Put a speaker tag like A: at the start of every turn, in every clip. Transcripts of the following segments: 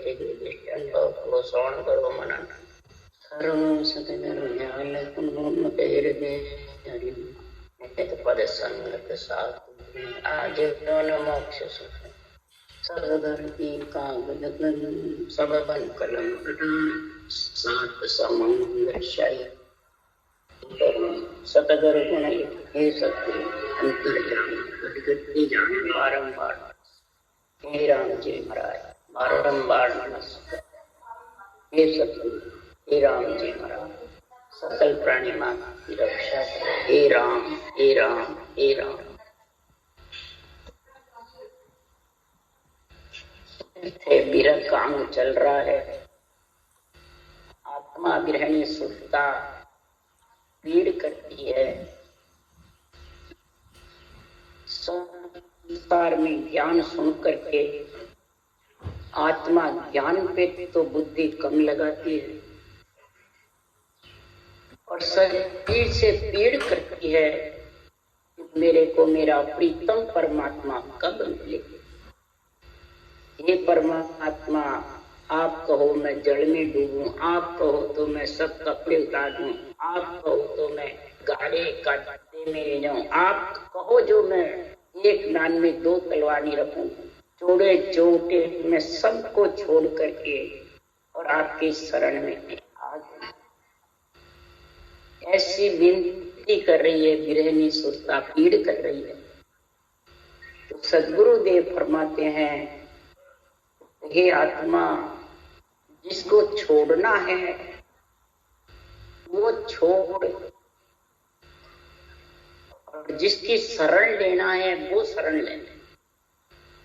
A: अनुभव को श्रवण करो मनन सर्व सतगुरु पद संगत साधु आजीवन मोक्ष सुख सर्वधर की कागद सब बन कलम सात समंग शाही सतगुरु गुण हे सतगुरु अंतर्यामी जान बारंबार हे राम जी महाराज बारंबार नमस्कार हे सतगुरु हे राम जी महाराज सकल प्राणी मां की रक्षा करो हे राम हे राम हे राम। विरह का अंग चल रहा है। आत्मा विरहणी सुरता पीड़ करती है। संसार में ज्ञान सुन करके आत्मा ज्ञान पे तो बुद्धि कम लगाती है और शरीर से पीड़ करती है। मेरे को मेरा प्रीतम परमात्मा कब मिलेगा? हे परमात्मा, आप कहो मैं जल में डूबूं, आप कहो तो मैं सब कपड़े उतार दूं, आप कहो तो मैं गाड़े काटे में ले जाऊं, आप कहो जो मैं एक दान में दो तलवारी रखूं, चोड़े चोटे मैं सबको छोड़ करके और आपकी शरण में आ जाऊं। ऐसी विनती कर रही है विरहनी सुरता, पीड़ कर रही है। तो सद्गुरु देव फरमाते हैं, हे आत्मा, जिसको छोड़ना है वो छोड़ और जिसकी शरण लेना है वो शरण लेना।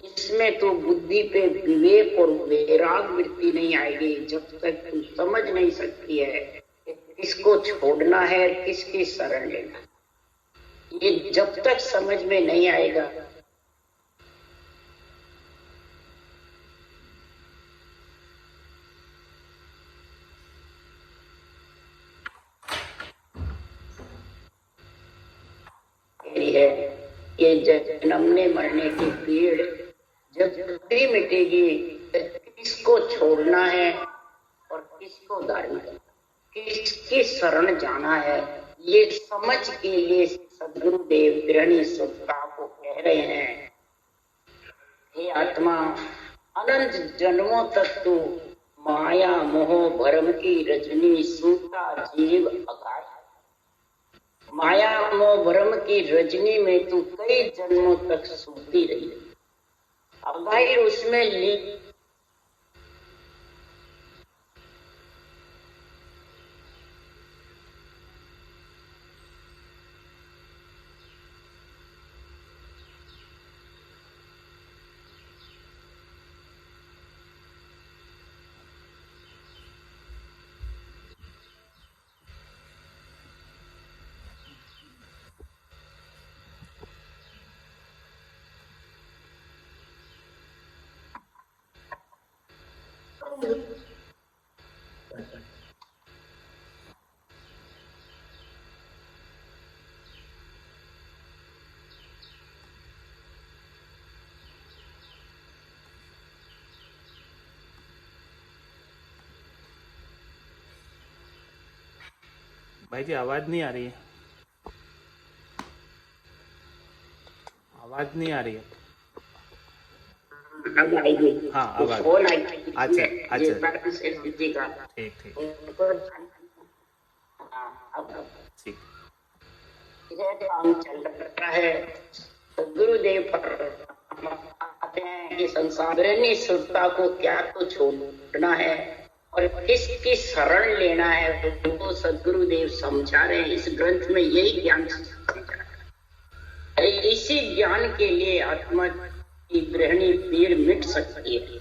A: इसमें तो बुद्धि पे विवेक और वैराग वृत्ति नहीं आएगी जब तक तू समझ नहीं सकती है कि किसको छोड़ना है किसकी शरण लेना। ये जब तक समझ में नहीं आएगा है ये जन्मने मरने की पीड़ जब भी मिटेगी, किसको छोड़ना है और किसको धारण करना, किसकी शरण जाना है, ये समझ के लिए सद्गुरु देव विरहणी सुरता को कह रहे हैं, हे आत्मा, अनंत जन्मों तक तू माया मोह भरम की रजनी सूता जीव अगाय। माया मोह भ्रम की रजनी में तू कई जन्मों तक सूती रही। अगाई उसमें ली
B: भाई जी आवाज नहीं आ रही है, आवाज नहीं आ रही है।
A: अब आएगी।
B: हाँ आवाज।
A: फोन आएगी।
B: अच्छा अच्छा
A: ठीक
B: ठीक ठीक।
A: काम चल रहा है। गुरुदेव आते हैं कि संसारनी सुरता को क्या तो छोड़ना है और किसकी शरण लेना है, वो सद्गुरुदेव समझा रहे हैं। इस ग्रंथ में यही ज्ञान समझा है। इसी ज्ञान के लिए आत्मा की गृहिणी पीड़ मिट सकती है।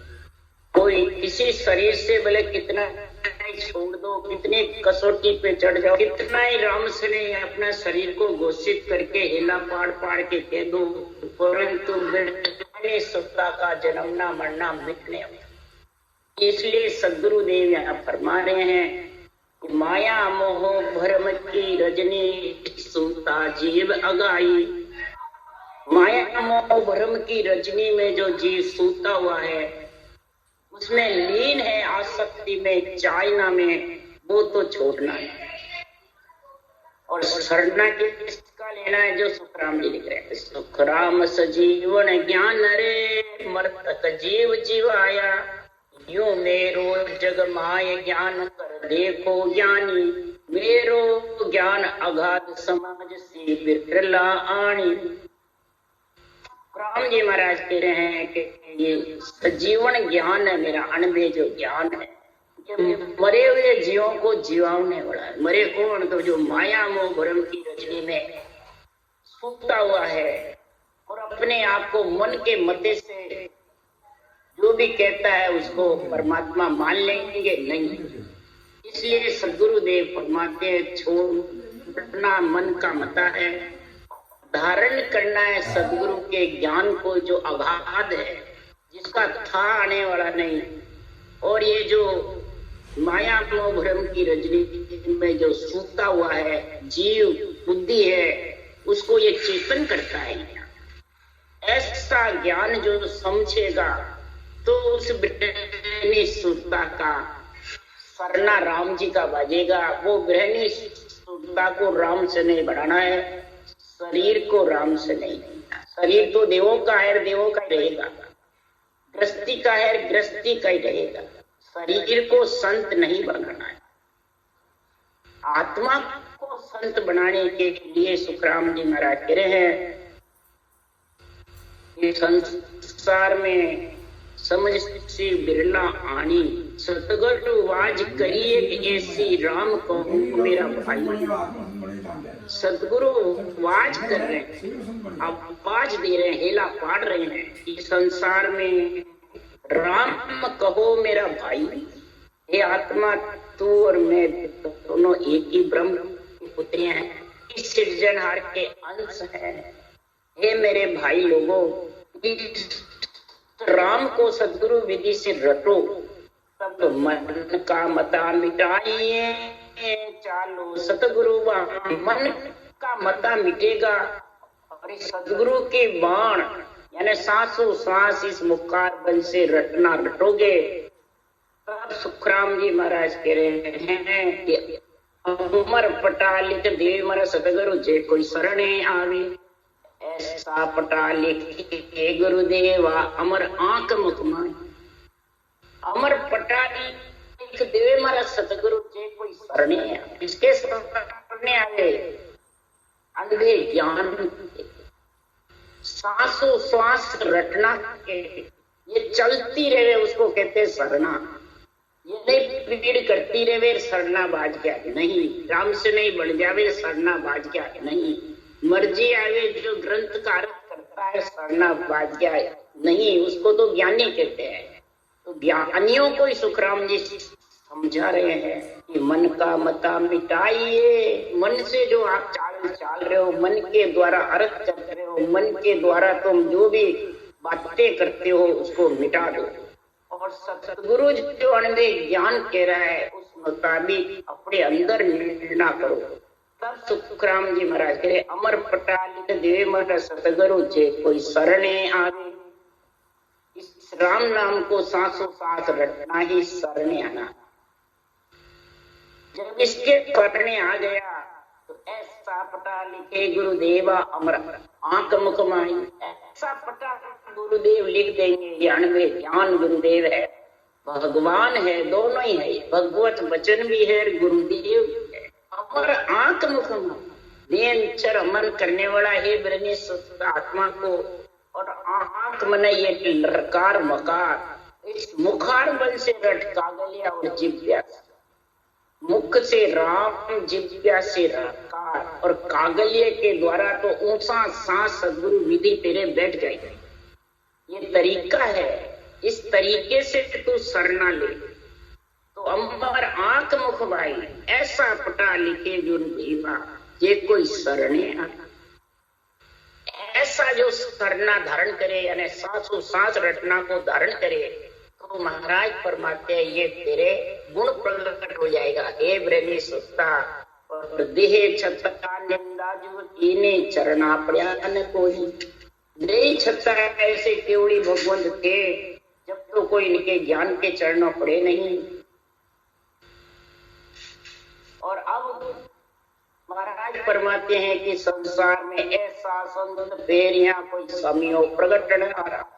A: कोई किसी शरीर से भले कितना छोड़ दो, कितने कसौटी पे चढ़ जाओ, कितना ही राम से नहीं अपना शरीर को घोषित करके हिला पाड़ पाड़ के कह दो, परंतु सुरता का जन्मना मरना मिटने। इसलिए सद्गुरुदेव यहाँ फरमा रहे हैं, माया मोह भ्रम की रजनी सूता जीव अगाई। माया मोह भ्रम की रजनी में जो जीव सूता हुआ है उसमें लीन है आसक्ति में, चाइना में, वो तो छोड़ना है। और शरणा किसका लेना है? जो सुखराम जी लिख रहे हैं, सुखराम सजीवन ज्ञान रे, मर्तक जीव जीवाया, यूं मेरो जग माय ज्ञान कर देखो ज्ञानी, मेरो ज्ञान अगाध समाज से बिरला आनी। राम जी महाराज कह रहे हैं कि ये सजीवन ज्ञान है मेरा, अनबे जो ज्ञान है, मरे हुए जीवों को जीवाने वाला है। मरे कौन? तो जो माया मोह भ्रम की रजनी में सूखता हुआ है और अपने आप को मन के मते से जो भी कहता है उसको परमात्मा मान लेंगे नहीं। इसलिए सदगुरुदेव फरमाते हैं छोड़ना मन का मता है, धारण करना है सदगुरु के ज्ञान को जो अगाध है, जिसका था आने वाला नहीं। और ये जो माया मोह भ्रम की रजनी में जो सूखता हुआ है जीव बुद्धि है, उसको ये चेतन करता है। ऐसा ज्ञान जो समझेगा तो उस ब्रह्मी सुरता का सरना राम जी का बाजेगा। वो ब्रह्मी सुरता को राम से नहीं बढ़ाना है, शरीर को राम से नहीं। शरीर तो देवों का है, देवों का ही रहेगा। गृहस्थी का है, गृहस्थी का ही रहेगा। शरीर को संत नहीं बनाना है। आत्मा को संत बनाने के लिए सुखराम जी महाराज कह रहे हैं, इस संसार में समझ से बिरला आनी, सतगुरु वाज करिए कि ऐसी राम को मेरा भाई। सतगुरु वाज कर रहे हैं, आवाज दे रहे हैं, हेला पाड़ रहे हैं, इस संसार में राम कहो मेरा भाई। हे आत्मा, तू और मैं दोनों एक ही ब्रह्म की पुत्री हैं, इस सृजनहार के अंश हैं। हे मेरे भाई लोगों, राम को सदगुरु विधि से रटो, तब मन का मता मिटाइए चालो सतगुरु बाण। मन का मता मिटेगा और इस सदगुरु के बाण यानी सांसों सांस इस मुखार बल से रटना रटोगे, तब सुखराम जी महाराज कह रहे हैं कि अमर पटालिक देव मर सतगुरु जे कोई शरणे आवे। ऐसा पटालिक के गुरुदेवा अमर आंख मुखमाई। अमर पटालिक देव मर सतगुरु जे कोई शरणे आवे। किसके शरणे आवे? अंधे ज्ञान, सांसों श्वास रटना के, ये चलती रहे उसको कहते शरणा। ये नहीं पीड़ करती रहे शरणा बाज गया नहीं, राम से नहीं बढ़ जावे शरणा बाज गया नहीं, मर्जी आवे जो ग्रंथ का अर्थ करता है शरणा बाज गया नहीं, उसको तो ज्ञानी कहते हैं। तो ज्ञानियों को ही सुखराम जी समझा रहे हैं कि मन का मता मिटाइए। मन से जो आप चाल रहे हो, मन के द्वारा अर्थ कर रहे हो, मन के द्वारा तुम जो भी बातें करते हो उसको मिटा दो। और सतगुरु जो अनबे ज्ञान कह रहा है उस मुताबिक अपने अंदर निर्णय करो। तब सुखराम जी महाराज कह रहे, अमर पटालिक देव मर सतगुरु जे कोई शरणे आवे। इस राम नाम को सांसों सांस रटना ही शरणे आना। जब इसके शरणे आ गया तो ऐसा पटा लिखे गुरुदेवा अमर आंख मुख माही। ऐसा पटा गुरुदेव लिख देंगे, ज्ञान में ज्ञान गुरुदेव है, भगवान है, दोनों ही है, भगवत वचन भी है, गुरुदेव भी है। अमर आंख मुख नियंचर अमन करने वाला है ब्रह्मी सुत आत्मा को। और आंख मन ये लरकार मकार, इस मुखार बल से रट कागलिया और जिव्या, मुख से राम जिव्या से रकार और कागलिये के द्वारा तो ऊंचा सांस सदगुरु विधि तेरे बैठ जाएगी। ये तरीका है, इस तरीके से तू शरणा ले। तो अम्बर आंख मुख भाई ऐसा पटा लिखे गुरुदेवा ये कोई शरणे आ। ऐसा जो शरणा धारण करे यानी सांसों सांस रटना को धारण करे तो महाराज फरमाते हैं ये तेरे गुण प्रकट हो जाएगा। हे ब्रह्मी सुस्ता और देह छत्ता निंदा जो तीने चरना पड़ा न कोई नहीं छत्ता। ऐसे केवड़ी भगवंत थे जब तो को इनके ज्ञान के चरणों पड़े नहीं। और अब महाराज फरमाते हैं कि संसार में ऐसा संत फिर यहाँ कोई समियो प्रकट न आ रहा,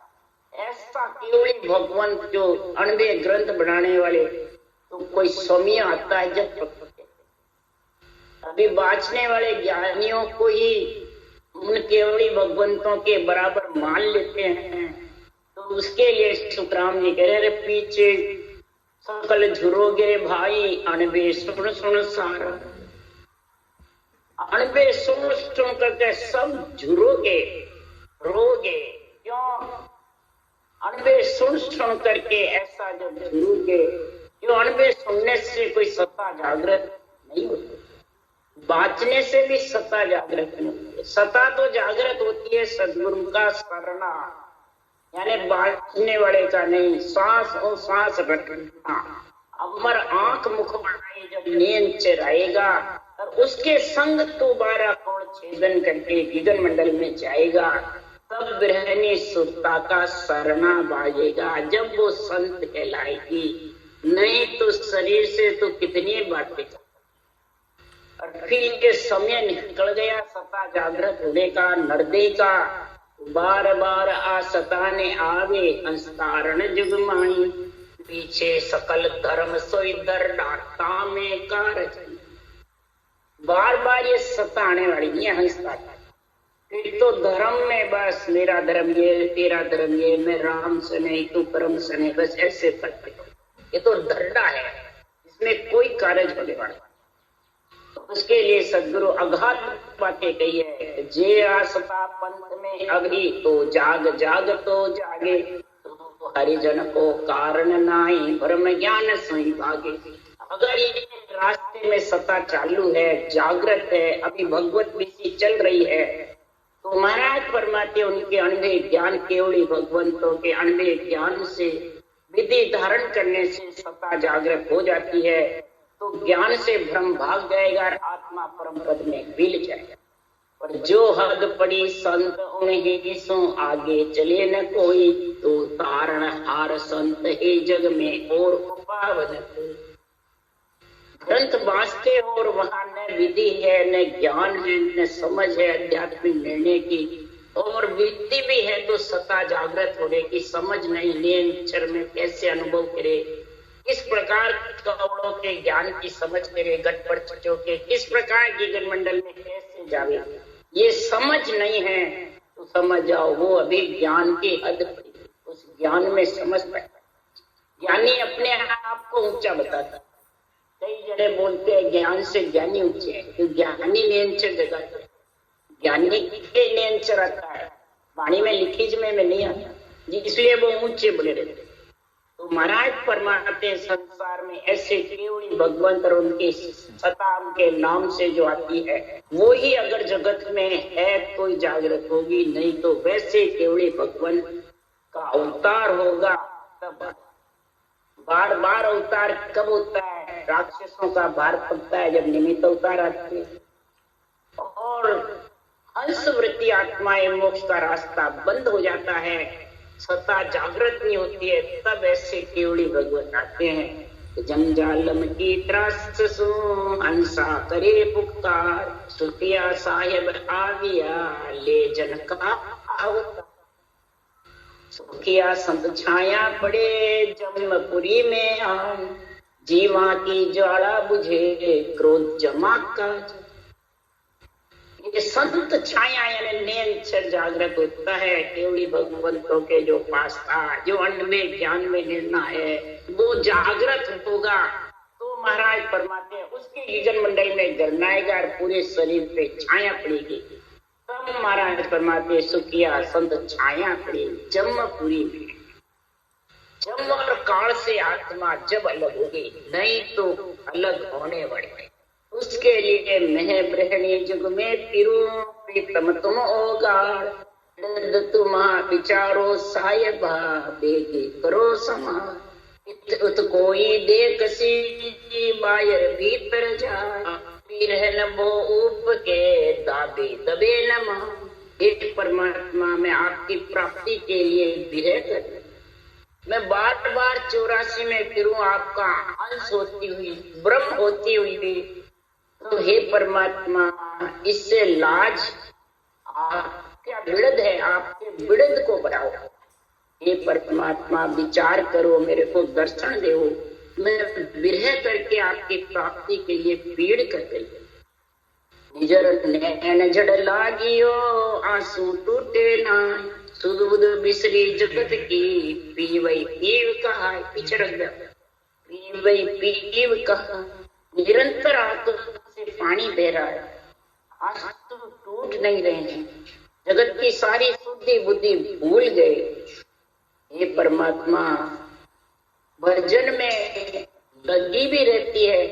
A: ऐसा केवल भगवान जो अनबे ग्रंथ बनाने वाले, तो कोई समय आता है जब अभी बाँचने वाले ज्ञानियों को ही उन केवली भगवंतों के बराबर मान लेते हैं। तो उसके लिए सुखराम जी कह रहे पीछे सकल झुरोगे भाई अनबे सुन सुन सारा, अनबे सुन सुन करके सब झुरोगे रोगे। क्यों? अनबे सुन सुन करके ऐसा जब झुरोगे, क्यों? अनबे सुनने से कोई सत्ता जागृत नहीं होती, बाँचने से भी सत्ता जागृत नहीं होती। सत्ता तो जागृत होती है सदगुरु का स्मरणा, यानी बाँचने वाले का नहीं। सांस और सांस रखना, अमर आंख मुख बनाए जब नींद चराएगा, और उसके संग दोबारा कौन छेदन करके गगन मंडल में जाएगा, तब ब्रह्मणी सुरता का सरना बाजेगा, जब वो संत कहलाएगी। नहीं तो शरीर से तो कितनी बातें, और फिर इनके समय निकल गया सता जागृत होने का, नरदे का। बार बार आ सताने आवे अंस्तारण जुग माई, पीछे सकल धर्म सोई दर डाटा में कारज। बार बार ये सताने वाली नहीं है हंसता। फिर तो धर्म में बस मेरा धर्म ये, तेरा धर्म ये, मैं राम से नहीं तू परम से नहीं, बस ऐसे करते। ये तो धरना है, इसमें कोई कार्य होने वाला। उसके लिए सदगुरु अघात बातें कही है। जे आसता पंथ में अभी तो जाग जाग तो जागे, तो हरिजन को कारण नाई ब्रह्म ज्ञान सही भागे। अगर ये रास्ते में सत्ता चालू है, जागृत है, अभी भगवत विधि चल रही है, तो महाराज फरमाते उनके अनबे ज्ञान केवली भगवंतों के अनबे ज्ञान से विधि धारण करने से सत्ता जागृत हो जाती है। तो ज्ञान से भ्रम भाग जाएगा और आत्मा परम पद में मिल जाएगा। और जो हद पड़ी संत उन्हें सो आगे चले न कोई, तो तारण हार संत है जग में और उपावन। ग्रंथ बांचते हो और वहां न विधि है, न ज्ञान है, न समझ है आध्यात्मिक निर्णय की, और विधि भी है तो सत्ता जागृत होने की समझ नहीं, नियंत्रण में कैसे अनुभव करे, किस प्रकार कौड़ों के ज्ञान की समझ करे, गटपड़ चटों के किस प्रकार गगन मंडल में कैसे जावे, ये समझ नहीं है। तो समझ जाओ वो अभी ज्ञान के हद पर, उस ज्ञान में समझ पाए। ज्ञानी अपने आप को ऊंचा बताता। कई जने बोलते हैं ज्ञान से ज्ञानी ऊंचे हैं, तो ज्ञानी नियंत्रण जगह है, ज्ञानी के नियंत्रण आता है, वाणी में लिखी में नहीं आता, इसलिए वो ऊंचे बोले रहते। तो महाराज फरमाते संसार में ऐसे केवल भगवंत और उनके सत्ता उनके नाम से जो आती है, वो ही अगर जगत में है तो जागृत होगी, नहीं तो वैसे केवल भगवंत का अवतार होगा। तब बार बार अवतार कब होता है? राक्षसों का भार पड़ता है जब निमित्त अवतार आते हैं, और हंस वृत्ति आत्माएं मोक्ष का रास्ता बंद हो जाता है, सत्ता जागृत नहीं होती है, तब ऐसे केवली भगवत आते हैं। जंजालम की त्रास सो हंसा करे पुकार, सुतिया साहेब आविया ले जन का अवतार। सुखिया संत छाया पड़े जमपुरी में आम, जीवा की ज्वाला बुझे क्रोध जमा का। ये संत छाया यानी नियंत्रण जागृत होता है केवली भगवंतों के जो पास था, जो अन्न में ज्ञान में निर्णय है, वो जागृत होगा। तो महाराज फरमाते हैं उसके गगन मंडल में गरनाएगा और पूरे शरीर पे छाया पड़ेगी। तब महाराज फरमाते सुखिया संत छाया पड़ी जमपुरी में। जम और काल से आत्मा जब अलग होगी, नहीं तो अलग होने वाली। उसके लिए मह ब्रहणी युग में फिरू प्रीतम तुम होगा, तुम्हारा विचारो साहिबा बेगी करो समा। उत कोई देख सी बायर भीतर जा, रहन वो ऊप के दाबे दबे नमा। एक परमात्मा में आपकी प्राप्ति के लिए विरह कर, मैं बार बार 84 में फिरूं आपका अंश होती हुई, ब्रह्म होती हुई भी, तो हे परमात्मा इससे लाज क्या विड़द है, आपके विड़द को बढ़ाओ। हे परमात्मा विचार करो, मेरे को दर्शन दो, मैं विरह करके आपकी प्राप्ति के लिए पीड़ कर गई। निजर नैन जड़ लागियो आंसू टूटे ना, सुध बुध बिसरी जगत की पीवई पीव कहा, पिछड़ गया पीवई पीव कहा। निरंतर आंखों से पानी बह रहा है, आंसू टूट नहीं रहे हैं, जगत की सारी शुद्धि बुद्धि भूल गए। हे परमात्मा भजन में लगी भी रहती है,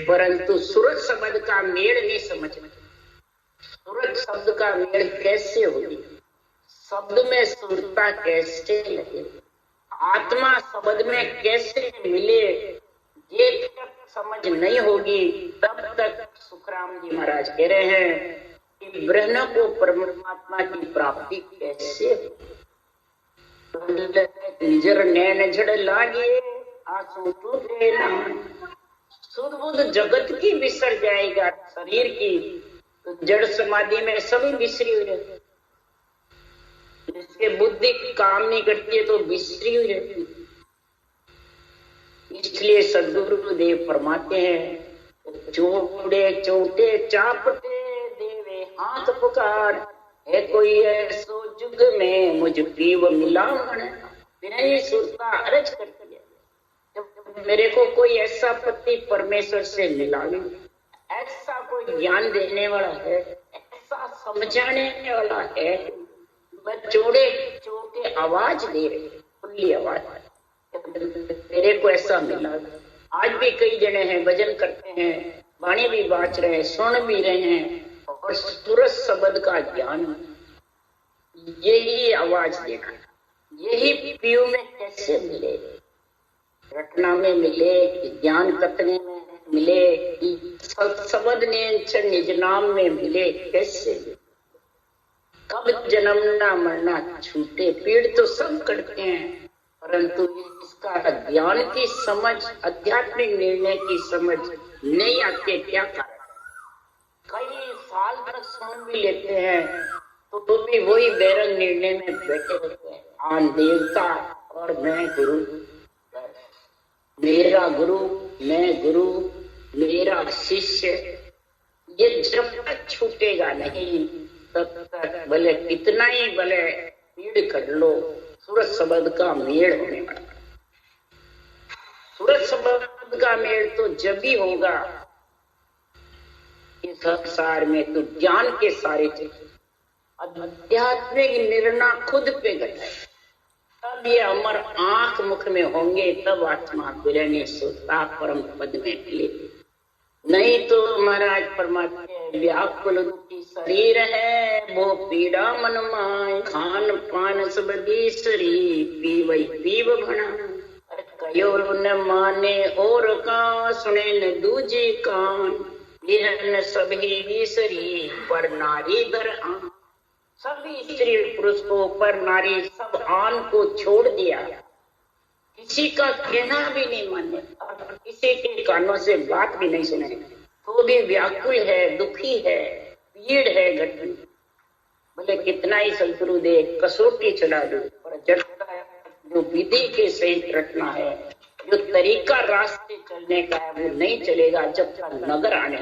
A: परंतु सूरज शब्द का मेल नहीं समझ में। सूरज शब्द का मेल कैसे होगी, शब्द में सुरता कैसे लगे, आत्मा शब्द में कैसे मिले, ये तक समझ नहीं होगी तब तक सुखराम जी महाराज कह रहे हैं कि ब्रह्म को परमात्मा की प्राप्ति कैसे हो। निजर नैन झड़ लागे आंसू टूटे ना, सुध बुध जगत की बिसर जाएगा, शरीर की तो जड़ समाधि में सभी बिसरी हुई रहती, जिसके बुद्धि काम नहीं करती है तो बिसरी हुई रहती। इसलिए सदगुरु देव फरमाते हैं चोड़े चोटे चापटे देवे हाथ पुकार, है कोई ऐसो जुग में मुझ पीव मिलावन। विनय सुरता अर्ज करती है, जब मेरे को कोई ऐसा पति परमेश्वर से मिलावे, ऐसा कोई ज्ञान देने वाला है, ऐसा समझाने वाला है, मैं चोड़े चोटे आवाज दे रही, खुली आवाज, तेरे को ऐसा मिला। आज भी कई जने हैं भजन करते हैं, वाणी भी बाँच रहे हैं, सुन भी रहे हैं, और सूरज शब्द का ज्ञान यही आवाज देना, यही पीयू में कैसे मिले, रटना में मिले कि ज्ञान कतने में मिले कि शब्द ने निज नाम में मिले, कैसे कब जन्मना मरना छूटे, पीड़ तो सब करते हैं, परंतु इसका ज्ञान की समझ, आध्यात्मिक निर्णय की समझ नहीं आती। क्या कारण, कई साल तक सुन भी लेते हैं तो भी वही बैरंग निर्णय में बैठे रहते हैं। आन देवता और मैं गुरु, मेरा गुरु, मैं गुरु, मेरा शिष्य, ये जब तक छूटेगा नहीं तब तक भले कितना ही भले पीड़ कर लो, सूरज शब्द का मेल होने वाला। सूरज शब्द का मेल तो जब ही होगा इस संसार में तो ज्ञान के सारे चीज आध्यात्मिक निर्णय खुद पे घटाए, तब ये अमर आंख मुख में होंगे, तब आत्मा विरह सुता परम पद में मिले। नहीं तो महाराज परमात्मा व्याकुल दुखी शरीर है, वो पीड़ा मन माय, खान पान सब बिसरी, पीवई पीव भना। कयो न माने और का, सुने न दूजे कान, विरह सभी बिसरी, पर नारी दर आन। सभी स्त्री पुरुष को, पर नारी सब आन को छोड़ दिया, किसी का कहना भी नहीं माने, किसी के कानों से बात भी नहीं सुने, तो भी व्याकुल है, दुखी है, पीड़ है घटनी। बोले कितना ही सदगुरु दे कसौटी चढ़ा दो, पर जड़ता है जो विधि के सहित रटना है, जो तरीका रास्ते चलने का है वो नहीं चलेगा जब तक नगर आने।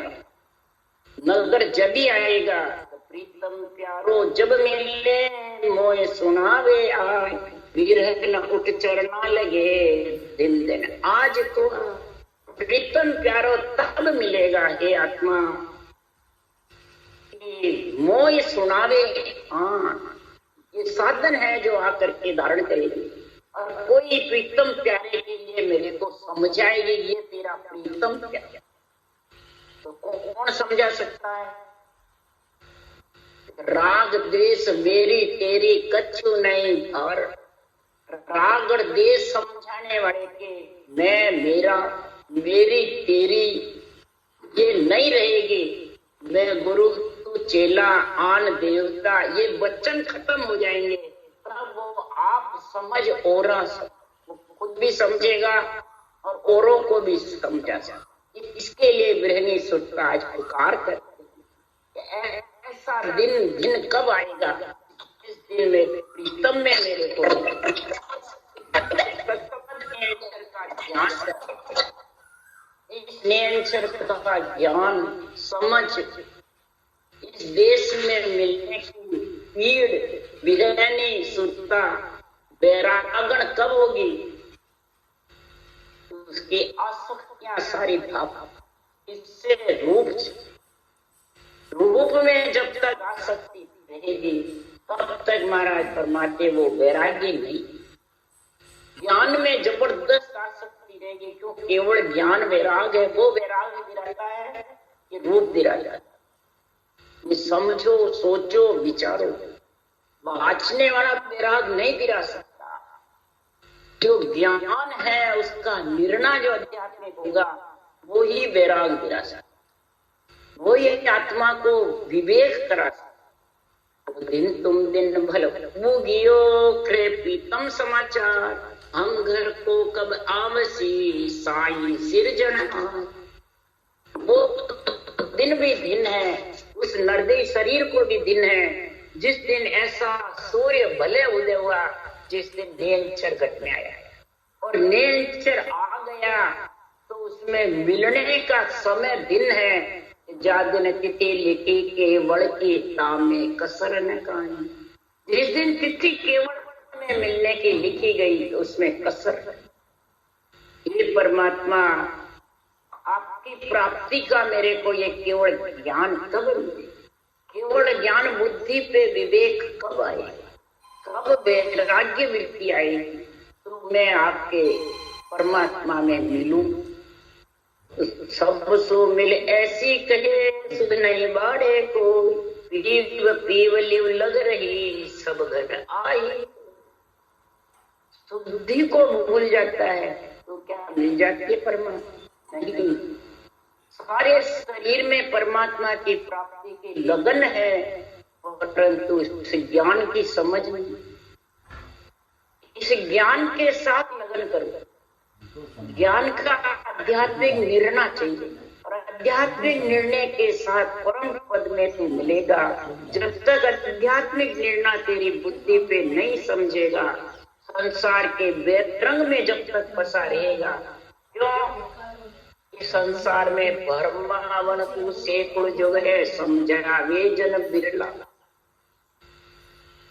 A: नगर जब भी आएगा तो प्रीतम प्यारो जब मिले, मोह सुनावे आए, विरह न उठ चढ़ना लगे, दिन दिन आज तो। प्रीतम प्यारो तब मिलेगा हे आत्मा, मोह सुनावे। हाँ, ये साधन है जो आकर के धारण करेगी, और कोई प्रीतम प्यारे के लिए मेरे को समझाएगी ये तेरा प्रीतम प्यारा, तो कौन समझा सकता है। राग द्वेष मेरी तेरी कछु नहीं, और राग और द्वेष समझाने वाले के मैं मेरा मेरी तेरी ये नहीं रहेगी। मैं गुरु तू चेला आन देवता, ये वचन खत्म हो जाएंगे, तब वो आप समझ और खुद भी समझेगा और औरों को भी समझा सकता। इसके लिए गृहिणी सूत्र आज पुकार करते हैं, ऐसा दिन कब आएगा इस दिन में प्रीतम में मेरे को ज्ञान, का ज्ञान समझ इस देश में मिलने की पीड़ विरहनी सुरता वैरागण कब होगी? तो उसकी आसक्तियां सारी भाव इससे रूप में जब तक आसक्ति रहेगी तब तक महाराज फरमाते वो वैरागी नहीं। ज्ञान में जबरदस्त आसक्ति रहेगी, क्यों? केवल ज्ञान वैराग है, वो वैराग दिलाता है कि रूप दिलाता है। समझो, सोचो, विचारो, वाचने वाला वैराग नहीं दिला सकता। जो ज्ञान है उसका निर्णय जो आध्यात्मिक होगा वो ही वैराग दिला सकता, वो ही आत्मा को विवेक करा सकता। दिन तुम दिन भल मुगियो कृपीतम समाचार, हम घर को कब आवसी साई सिरजना। वो दिन भी दिन है, उस नरदेह शरीर को भी दिन है जिस दिन ऐसा सूर्य भले उदय हुआ, जिस दिन नीलचर घट में आया और नीलचर आ गया तो उसमें मिलने का समय दिन है। जादन तिथि लिखी केवल की तामे कसर न कहानी। जिस दिन तिथि केवल में मिलने की लिखी गई उसमें कसर। ये परमात्मा आपकी प्राप्ति का मेरे को ये केवल ज्ञान कब मिले? केवल ज्ञान बुद्धि पे विवेक कब आएगा? कब वैराग्य वृत्ति आएगी? तो मैं आपके परमात्मा में मिलूं। सब सो मिल ऐसी कहे सुध नहीं बाड़े को, पीवली लग रही सब घर आई। तो बुद्धि को भूल जाता है तो क्या मिल जाती है परमात्मा? नहीं, सारे शरीर में परमात्मा की प्राप्ति की लगन है, परंतु इस ज्ञान की समझ नहीं। इस ज्ञान के साथ लगन करो। ज्ञान का आध्यात्मिक निर्णय चाहिए और आध्यात्मिक निर्णय के साथ परम पद में तू मिलेगा। जब तक आध्यात्मिक निर्णय तेरी बुद्धि पे नहीं समझेगा, संसार के वेत्रंग में जब तक फंसा रहेगा। क्यों? इस संसार में भरमावन तू सैकड़ों जुग है, समझा वे जन बिरला।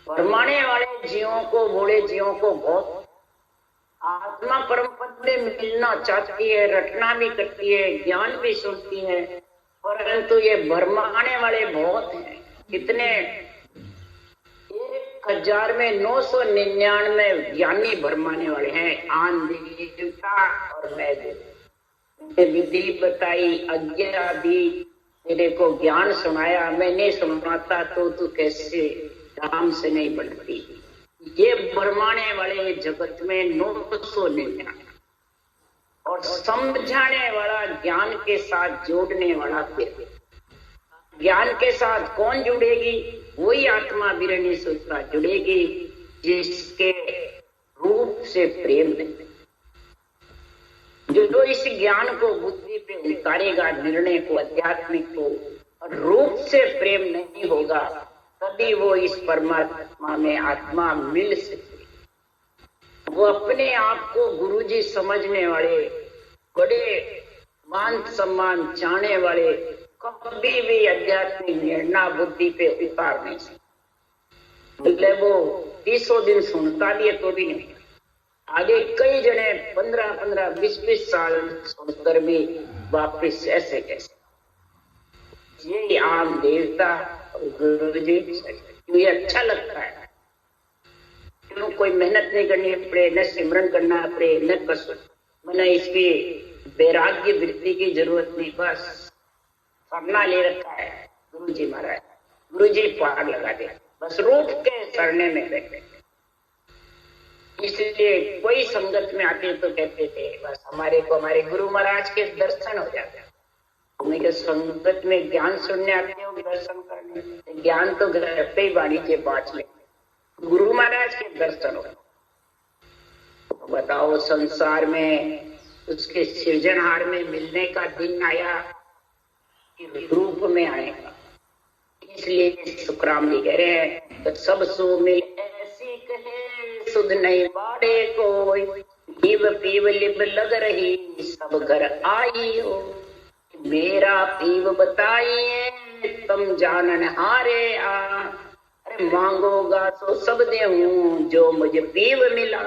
A: भरमाने वाले जीवों को, बूढ़े जीवों को बहुत आत्मा परम पद में मिलना चाहती है, रटना भी करती है, ज्ञान भी सुनती है, परंतु ये भरमाने वाले बहुत हैं। कितने? 1000 में 999 ज्ञानी भरमाने वाले हैं। आंधी देवता और मैं विधि बताई, आज्ञा दी, तेरे को ज्ञान सुनाया, मैं नहीं सुनाता तो तू कैसे धाम से नहीं बढ़ती। ये भरमाने वाले जगत में 999 और समझाने वाला, ज्ञान के साथ जोड़ने वाला। फिर ज्ञान के साथ कौन जुड़ेगी? वही आत्मा विरणी सूत्रा जुड़ेगी जिसके रूप से प्रेम नहीं। जो इस ज्ञान को बुद्धि पे उतारेगा, निर्णय को, आध्यात्मिक को, और रूप से प्रेम नहीं होगा, तभी वो इस परमात्मा में आत्मा मिल सकती। वो अपने आप को गुरुजी समझने वाले, बड़े मान सम्मान चाहने वाले कभी भी आध्यात्मिक निर्णय बुद्धि पे उतार नहीं सकते। बोले वो 30 दिन सुनता भी है तो भी नहीं। आगे कई जने 15-15, 20-20 साल सुनकर भी वापिस ऐसे कैसे। ये आम देवता गुरुजी ये अच्छा लगता है। क्यों? कोई मेहनत नहीं करनी पड़े, न सिमरन करना पड़े, न कसर, मैंने इसकी वैराग्य वृत्ति की जरूरत नहीं, बस सरना ले रखा है गुरुजी महाराज। गुरुजी पार लगा दे, बस रूप के सरने में बैठे। इसलिए कोई संगत में आते तो कहते थे बस हमारे को हमारे गुरु महाराज के दर्शन हो जाते। उनके संगत में ज्ञान सुनने आते हो, दर्शन करने, ज्ञान तो घर पे ही वाणी के बाँच में, गुरु महाराज के दर्शन हो। बताओ संसार में उसके सृजनहार में मिलने का दिन आया कि रूप में आएगा। इसलिए सुखराम जी कह रहे हैं तो सब सो मिल ऐसी कहे सुध नहीं बाड़े कोई, पीव पीव लिब लग रही सब घर आई हो, मेरा पीव बताइए तुम जानन हारे आ, अरे मांगोगा तो सब देऊं जो मुझे पीव मिला।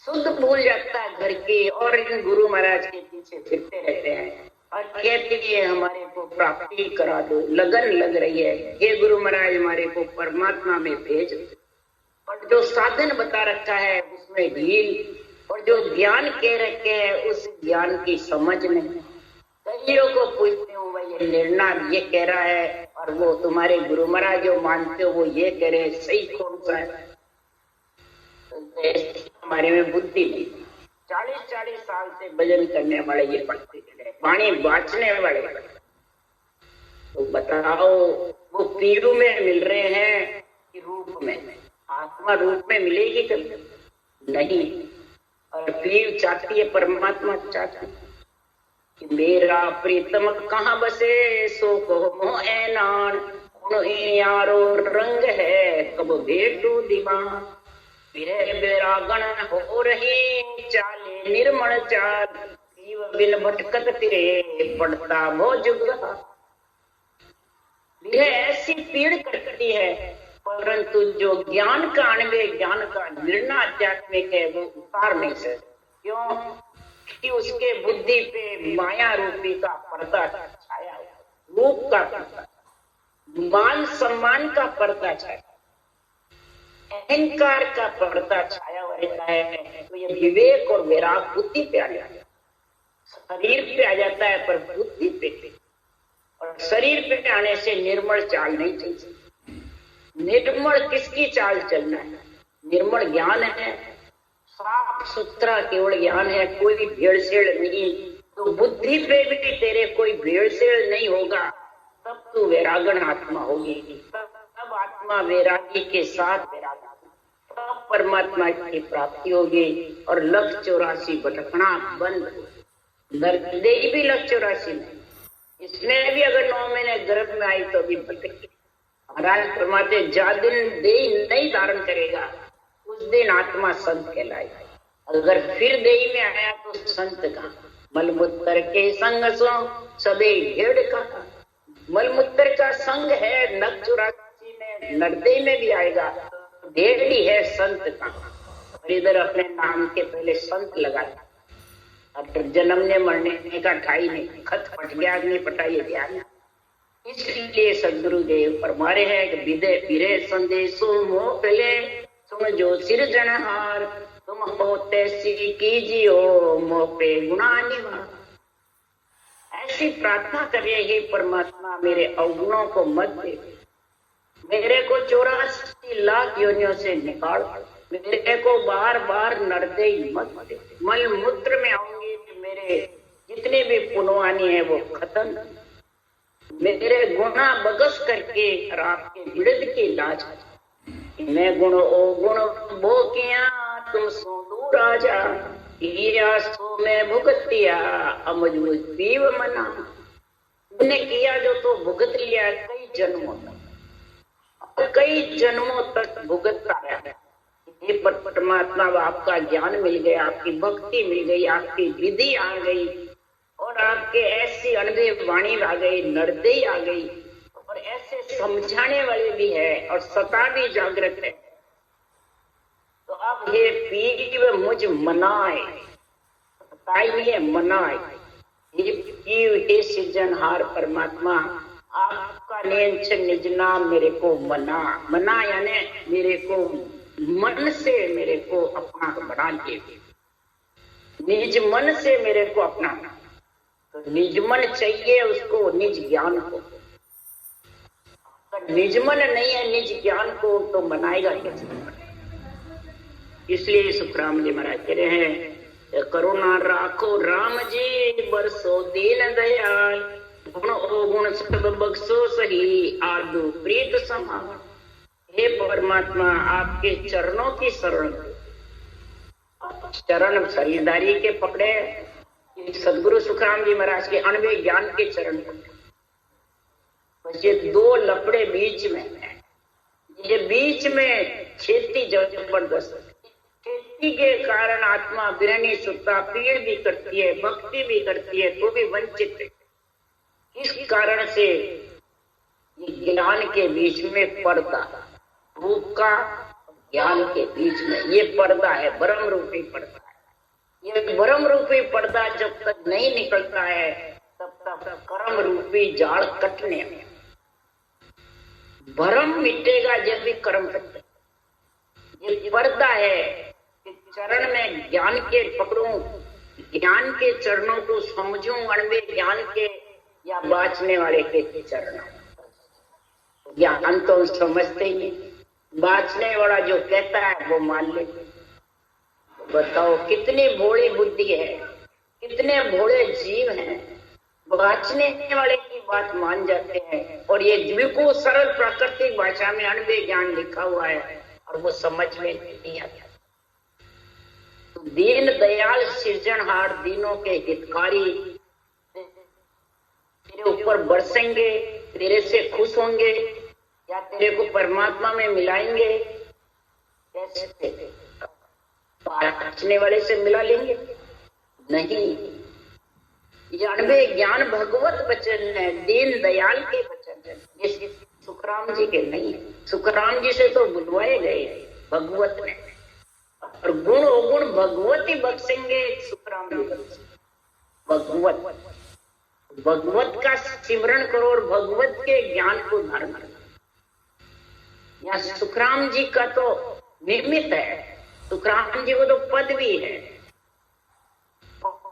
A: शुद्ध भूल जाता है घर की और इन गुरु महाराज के पीछे फिरते रहते हैं और कहते हैं हमारे को प्राप्ति करा दो, लगन लग रही है, ये गुरु महाराज हमारे को परमात्मा में भेज दो। और जो साधन बता रखा है उसमें ढील, और जो ज्ञान कह रखे हैं उस ज्ञान की समझ नहीं। कईयों को पूछते हो भाई ये निर्णय ये कह रहा है और वो तुम्हारे गुरु महाराज जो मानते हो वो ये कह रहे हैं, सही कौन सा है? हमारे में बुद्धि नहीं। 40-40 साल से भजन करने वाले ये पढ़ते चले, वाणी बांचने वाले, तो बताओ वो पीरू में मिल रहे हैं कि रूप में? आत्मा रूप में मिलेगी कभी नहीं। और पीर चाहती है, परमात्मा चाहती है कि मेरा प्रीतम कहाँ बसे सो कहो मोह ऐनान, यारो रंग है कब भेटू दीवान, विरह बेरागण हो रही चाले निर्मल चाल, बिन भटकत तिरे पड़ता वो जुग। विरह ऐसी पीड़ करती है परंतु जो ज्ञान का अणवे, ज्ञान का निर्णय आध्यात्मिक है वो उतार नहीं सकते। क्यों? कि उसके बुद्धि पे माया रूपी का पर्दा छाया, रूप का पर्दा, मान सम्मान का पर्दा छाया, अहंकार का पर्दा छाया हुआ रहता है। तो ये विवेक और वैराग बुद्धि पे आ जाता है, शरीर पे आ जाता है पर बुद्धि पे, और शरीर पे आने से निर्मल चाल नहीं चल सकती। निर्मल किसकी चाल चलना है? निर्मल ज्ञान है, साफ सुथरा केवल ज्ञान है, कोई भेड़सेड़ नहीं। तो बुद्धि पे भी तेरे कोई भेड़सेड़ नहीं होगा, तब तू वैरागण आत्मा होगी। तब आत्मा वैरागी के साथ वैरागी, तब परमात्मा की प्राप्ति होगी और लक्ष्य 84 भटकना बंद। नरदेही भी लक्ष्य 84 में, इसमें भी अगर 9 महीने गर्भ में आई तो भी भटकी। महाराज फरमाते जा दिन देही नहीं धारण करेगा उस दिन आत्मा संत कहलाएगा। अगर फिर देही में आया तो संत का मलमूत्र के संग सो सदे भेड़ का, मलमूत्र का संग है नग 84 में, नरदेही में भी आएगा, भेड़ ही है संत का। और इधर अपने नाम के पहले संत लगाया, अब जन्मने मरने का ठाई नहीं, खत पट गया नहीं पटाइए ध्यान। इसलिए सदगुरुदेव फरमारे हैं कि विदे फिरे संदेशो मोह पहले सुन जो सिरजनहार, तुम हो तैसी कीजियो मोह पे गुणा निवार। ऐसी प्रार्थना करिए हे परमात्मा मेरे अवगुणों को मत दे, मेरे को 84 लाख योनियों से निकाल, मेरे को बार बार नरदेही मत दे। मल मूत्र में आऊंगी मेरे जितने भी पुनवानी है वो खत्म, मेरे गुना बगस करके और आपके विरुद्ध की लाज। मैं गुण ओ गुण भो किया तुम सो दूर राजा, सो मैं भुगतिया अमजबूत पीव मना। तुमने किया जो तो भुगत लिया कई जन्मों तक, कई जन्मों तक भुगतता रहा। ये परमात्मा आपका ज्ञान मिल गया, आपकी भक्ति मिल गई, आपकी विधि आ गई और आपके ऐसी अनुभव वाणी आ गई, नरदेही आ गई और ऐसे समझाने वाले भी है और सता भी जागृत है। तो अब ये पीव मुझ मनाए, बताइए मनाए, ये पीव हे सृजनहार परमात्मा आपका निज निज नाम मेरे को मना। मना यानी मेरे को मन से मेरे को अपना बना लिए, निज मन से मेरे को अपना। तो निज मन चाहिए उसको, निज ज्ञान को। अगर निज मन नहीं है निज ज्ञान को तो मनाएगा कैसे? इसलिए सुखराम जी महाराज कह रहे हैं करुणा राखो राम जी बरसो दीन दयाल, गुण ओ गुण सब बख्शो सही आदु प्रीत समान। हे परमात्मा आपके चरणों की शरण, चरण शरीरधारी के पकड़े, सदगुरु सुखराम जी महाराज के अणवे ज्ञान के चरण पकड़े। बस ये दो लपड़े बीच में है, ये बीच में खेती जबरदस्त। खेती के कारण आत्मा बिरहनी सुता पीड़ भी करती है, भक्ति भी करती है, तो भी वंचित है। इस कारण से ये ज्ञान के बीच में पर्दा, रूप का ज्ञान के बीच में ये पर्दा है, ब्रह्म रूपी पर्दा है। ये ब्रह्म रूपी पर्दा जब तक नहीं निकलता है तब तक कर्म रूपी जाल कटने में। भ्रम मिटेगा जब भी कर्म कटे। ये पर्दा है कि चरण में ज्ञान के पकड़ूं, ज्ञान के चरणों को समझूं, अणवे ज्ञान के या बाँचने वाले के चरणों। ज्ञान तो समझते ही नहीं, बाँचने वाला जो कहता है वो मान ले। बताओ कितनी भोली बुद्धि है, कितने भोले जीव हैं, बाँचने वाले की बात मान जाते हैं। और ये बिल्कुल सरल प्राकृतिक भाषा में अणवे ज्ञान लिखा हुआ है और वो समझ में नहीं आता। तो दीन दयाल सृजनहार, दीनों के हितकारी तेरे ऊपर बरसेंगे, तेरे से खुश होंगे या तेरे को परमात्मा में मिलाएंगे। कैसे? बाँचने वाले से मिला लेंगे? नहीं, ये अणवे ज्ञान भगवत वचन है, दीन दयाल के वचन है, ये सुखराम जी के नहीं है। सुखराम जी से तो बुलवाए गए भगवत ने, और गुण अवगुण भगवत ही बख्शेंगे। सुखराम जी भगवत, भगवत का सिमरण करो और भगवत के ज्ञान को धारण करो। यहाँ सुखराम जी का तो निमित्त है, सुखराम जी को तो पद भी है।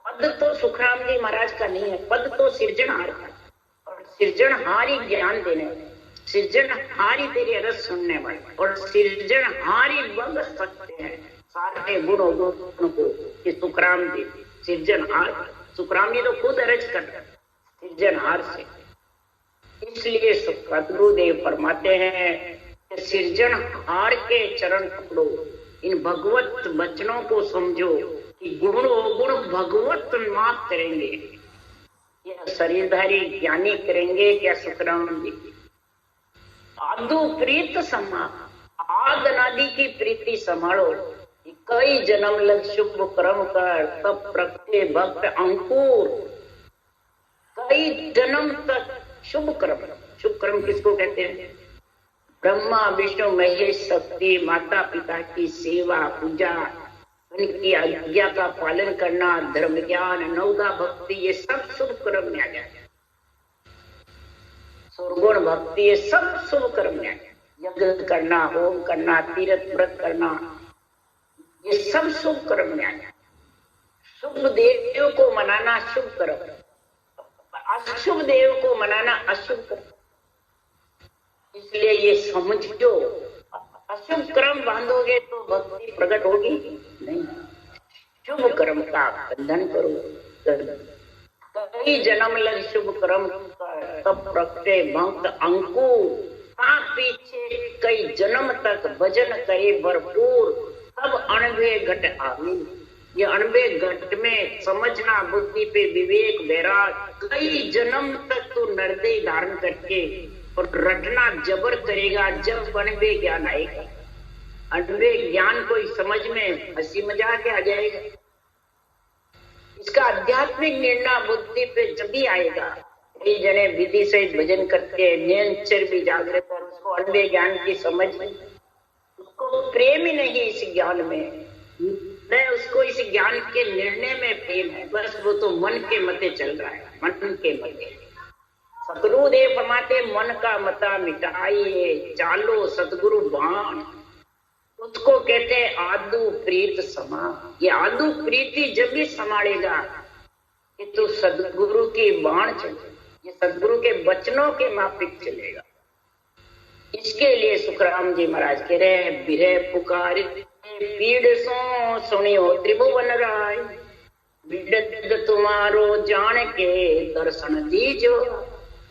A: पद तो सुखराम जी महाराज का नहीं है, पद तो सृजनहार का। और सृजनहार ही ज्ञान देने, सृजनहार ही तेरे रस सुनने वाले, और सृजनहार ही बंद सकते हैं सारे गुण अवगुण को। कि सुखराम जी सृजनहार, सुखराम जी तो खुद अरज कर रहे सृजनहार से। इसलिए सदगुरुदेव फरमाते हैं कि सृजनहार के चरण पकड़ो, इन भगवत वचनों को समझो कि गुण अवगुण भगवत माफ करेंगे। यह शरीरधारी ज्ञानी करेंगे क्या? सुखराम जी। आदु प्रीत समा, आद अनादि की प्रीति संभालो। कई जन्म लग शुभ कर्म कर, तब प्रगटे भक्त अंकुर। कई जन्म तक शुभ कर्म, शुभ कर्म किसको कहते हैं? ब्रह्मा विष्णु महेश शक्ति, माता पिता की सेवा पूजा, उनकी आज्ञा का पालन करना, धर्म ज्ञान, नवदा भक्ति, ये सब शुभ कर्म में आ जाए। सुरगुण भक्ति, ये सब शुभ कर्म में आ जाए। यज्ञ करना, होम करना, तीर्थ व्रत करना, ये सब शुभ कर्म में आ जाए। शुभ देव को मनाना शुभ कर्म, अशुभ देव को मनाना अशुभ कर्म। इसलिए ये समझो, अशुभ कर्म बांधोगे तो भक्ति प्रकट होगी नहीं। शुभ कर्म का बंधन करो। कई जन्म लग शुभ कर्म तब प्रगटे भक्त अंकुर। पीछे कई जन्म तक भजन करे भरपूर, तब अणवे घट आवे। ये अणवे घट में समझना, बुद्धि पे विवेक वैराग, कई जन्म तक तो नरदे धारण करके और रटना जबर करेगा, जब अणवे ज्ञान आएगा। अणवे ज्ञान कोई समझ में हंसी मजाक आ जाएगा। इसका आध्यात्मिक निर्णय बुद्धि पे जब भी आएगा। कई जने विधि से भजन करके निरंतर भी जागृत, और उसको अणवे ज्ञान की समझ, उसको प्रेम ही नहीं इस ज्ञान में, न उसको इस ज्ञान के निर्णय में प्रेम है। बस वो तो मन के मते चल रहा है, मन के मते। सतगुरुदेव फरमाते मन का मता मिटाइए, चालो सतगुरु बाण। उसको कहते हैं आदु प्रीत समा। ये आदु प्रीति जब भी संभालेगा कि तू सदगुरु की बाण चले, ये सदगुरु के वचनों के माफिक चलेगा। इसके लिए सुखराम जी महाराज कह रहे हैं, बिरह पुकार पीड़ सो सुनियो त्रिभुवन राय, बिरद तुम्हारो जान के दर्शन दीजो।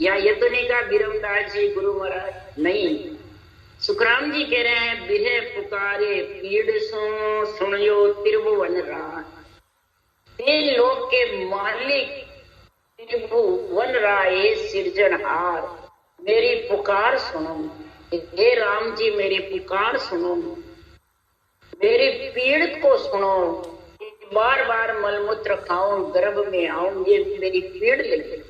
A: या ये तो नहीं कहा बिरमदास जी गुरु महाराज, नहीं, सुखराम जी कह रहे हैं, बिरह पुकारे पीड़ सो सुनियो त्रिभुवन राय। तीन लोक के मालिक त्रिभुवन राय सिरजनहार, मेरी पुकार सुनो। हे राम जी मेरी पुकार सुनो, मेरी पीड़ को सुनो। बार बार मलमूत्र खाऊं, गर्भ में आऊं, ये मेरी पीड़ लगी।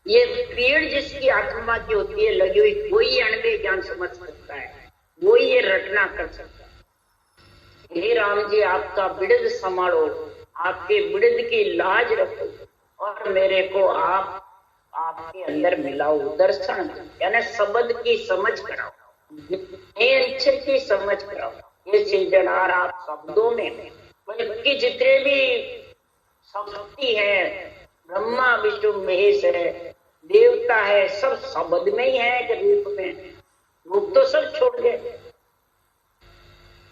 A: ये पीड़ जिसकी आत्मा की होती है लगी हुई, वही अणवे ज्ञान समझ सकता है, वही ये रटना कर सकता है। हे राम जी आपका बिड़द संभालो, आपके बिड़द की लाज रखो और मेरे को आप आपके अंदर मिलाओ, दर्शन यानी शब्द की समझ कराओ, अक्षर की समझ कराओ। ये सिरजनहार आप शब्दों में, बल्कि जितने भी शक्ति है, ब्रह्मा विष्णु महेश है, देवता है, सब शब्द में ही है कि रूप में। रूप तो सब छोड़ गए।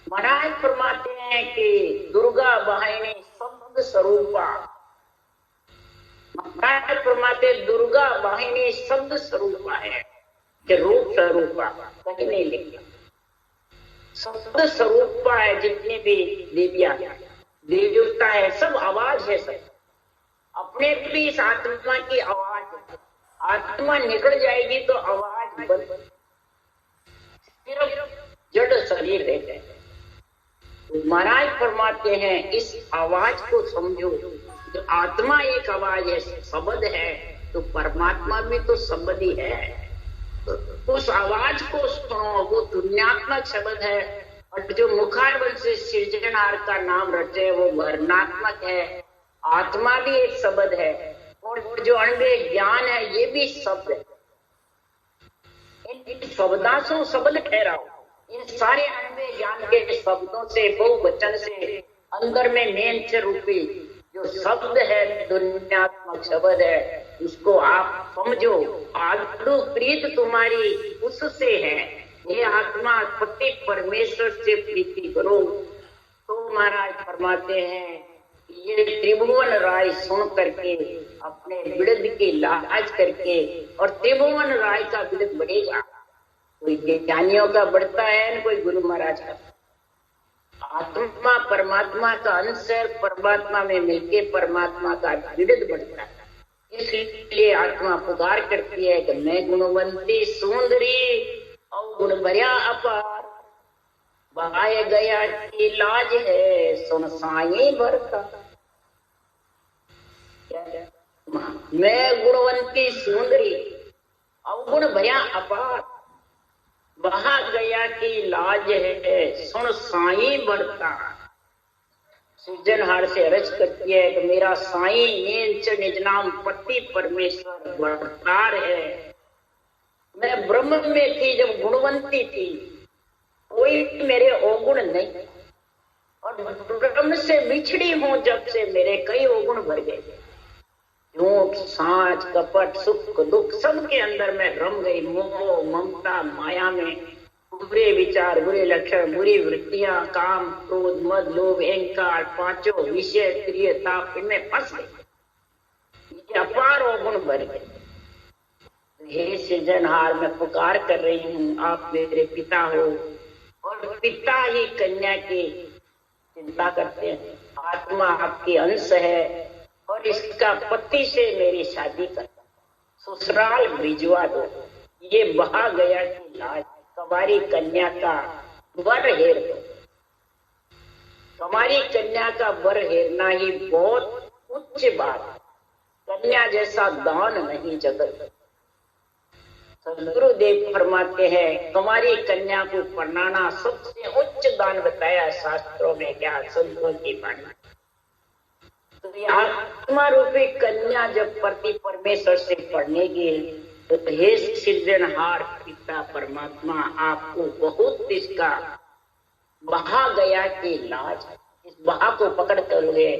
A: महाराज फरमाते हैं कि दुर्गा वाहिनी शब्द स्वरूपा। महाराज फरमाते दुर्गा वाहिनी शब्द स्वरूपा है कि रूप स्वरूपा कहीं नहीं लिखा। शब्द स्वरूपा है। जितने भी देवियां देवता है सब आवाज है, सब अपने भी इस आत्मा की आवाज है। आत्मा निकल जाएगी तो आवाज बंद, सिर्फ जड़ शरीर रह जाएगा। महाराज फरमाते हैं इस आवाज को समझो। जो आत्मा एक आवाज है, शब्द है, तो परमात्मा भी तो शब्द ही है। तो उस आवाज को सुनो, वो तुल्यात्मक शब्द है। और जो मुखारबंद से सिरजनहार का नाम रटे वो वर्णात्मक है। आत्मा भी एक शब्द है और जो अणवे ज्ञान है ये भी शब्द है। इन शब्दांशों शब्द ठहराओ। इन सारे अणवे ज्ञान के शब्दों से, बहुवचन से, अंदर में नेंचर रूपी जो शब्द है, दुनियात्मक शब्द है, उसको आप समझो। आदु प्रीत तुम्हारी उससे है। ये आत्मा पति परमेश्वर से प्रीति करो। तो महाराज फरमाते हैं ये त्रिभुवन राय सुन करके, अपने बिड़द की लाज करके, और त्रिभुवन राय का बिड़द बढ़ेगा। कोई ज्ञानियों का बढ़ता है न कोई गुरु महाराज का। आत्मा परमात्मा का अंश है, परमात्मा में मिलके परमात्मा का बिड़द बढ़ता है। इसलिए आत्मा पुकार करती है कि मैं गुणवंती सुंदरी और गुण भर्या अपार, बहाए गया की लाज है सुन साई भर का। मैं गुणवंती सुंदरी अवगुण भया अपार, बहा गया की लाज है सुन साई बढ़ता। सृजनहार से अर्ज करती है कि मेरा साई नेंच निज नाम पति परमेश्वर बढ़तार है। मैं ब्रह्म में थी जब गुणवंती थी, कोई मेरे अवगुण नहीं, और ब्रह्म से बिछड़ी हूं जब से मेरे कई अवगुण भर गए। झूठ, साँच, कपट, सुख दुख सबके अंदर मैं रम गई। मोह, ममता, माया में बुरे विचार, बुरे लक्षण, बुरी वृत्तियां, काम, क्रोध, मद, लोभ, अहंकार, पांचों विषय, प्रियता, इनमें फंस गई। ये अपार अवगुण भर गए। हे सृजनहार मैं पुकार कर रही हूँ, आप मेरे पिता हो और पिता ही कन्या की चिंता करते हैं। आत्मा आपकी अंश है और इसका पति से मेरी शादी कर, ससुराल भिजवा दो। ये बहा गया की लाज, तुम्हारी कन्या का वर हेर दो। तुम्हारी कन्या का वर हेरना ही बहुत उच्च बात। कन्या जैसा दान नहीं जगत। सदगुरुदेव फरमाते हैं तुम्हारी कन्या को पढ़ाना सबसे उच्च दान बताया शास्त्रों में, क्या संतों की वाणी। तो ये आत्मा रूपी कन्या जब पति परमेश्वर से पढ़नेगी तो हे सृजनहार पिता परमात्मा आपको बहुत इसका बहा गया की लाज, इस बहा को पकड़ करोगे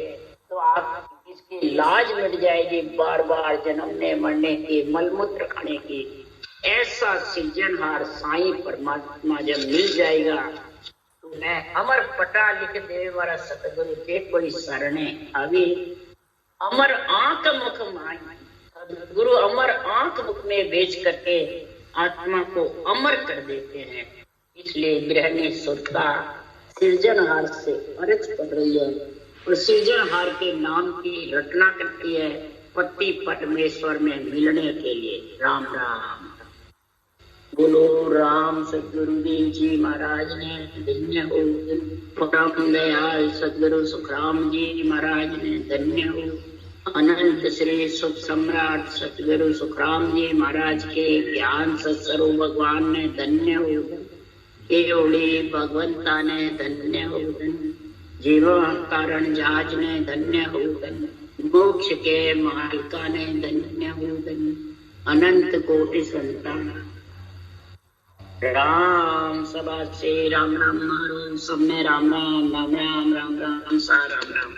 A: तो आप इसकी लाज मिट जाएगी, बार बार जन्मने मरने की, मलमूत्र खाने की। ऐसा सृजनहार साईं परमात्मा जब मिल जाएगा तो मैं अमर पटा लिख दे वाला सतगुरु के कोई शरणे अभी अमर आंख मुख माई। सतगुरु अमर आंख मुख में भेज करके आत्मा को अमर कर देते हैं। इसलिए गृहिणी सुरता सृजनहार से अर्ज कर रही है और सृजनहार के नाम की रचना करती है पति परमेश्वर में मिलने के लिए। राम राम बोलो राम सदगुरुदेव जी महाराज ने धन्य हो। परम दयाल सदगुरु सुखराम जी महाराज ने धन्य हो। अनंत श्री सुख सम्राट सतगुरु सुखराम जी महाराज के ज्ञान सत्सरो भगवान ने धन्य हो। केवली भगवंता ने धन्य हो। जीवन कारण जहाज ने धन्य हो। मोक्ष के मालिका ने धन्य हो। अनंत कोटि संतान राम सभा से राम राम मारो सब में राम राम राम राम राम राम सा राम राम।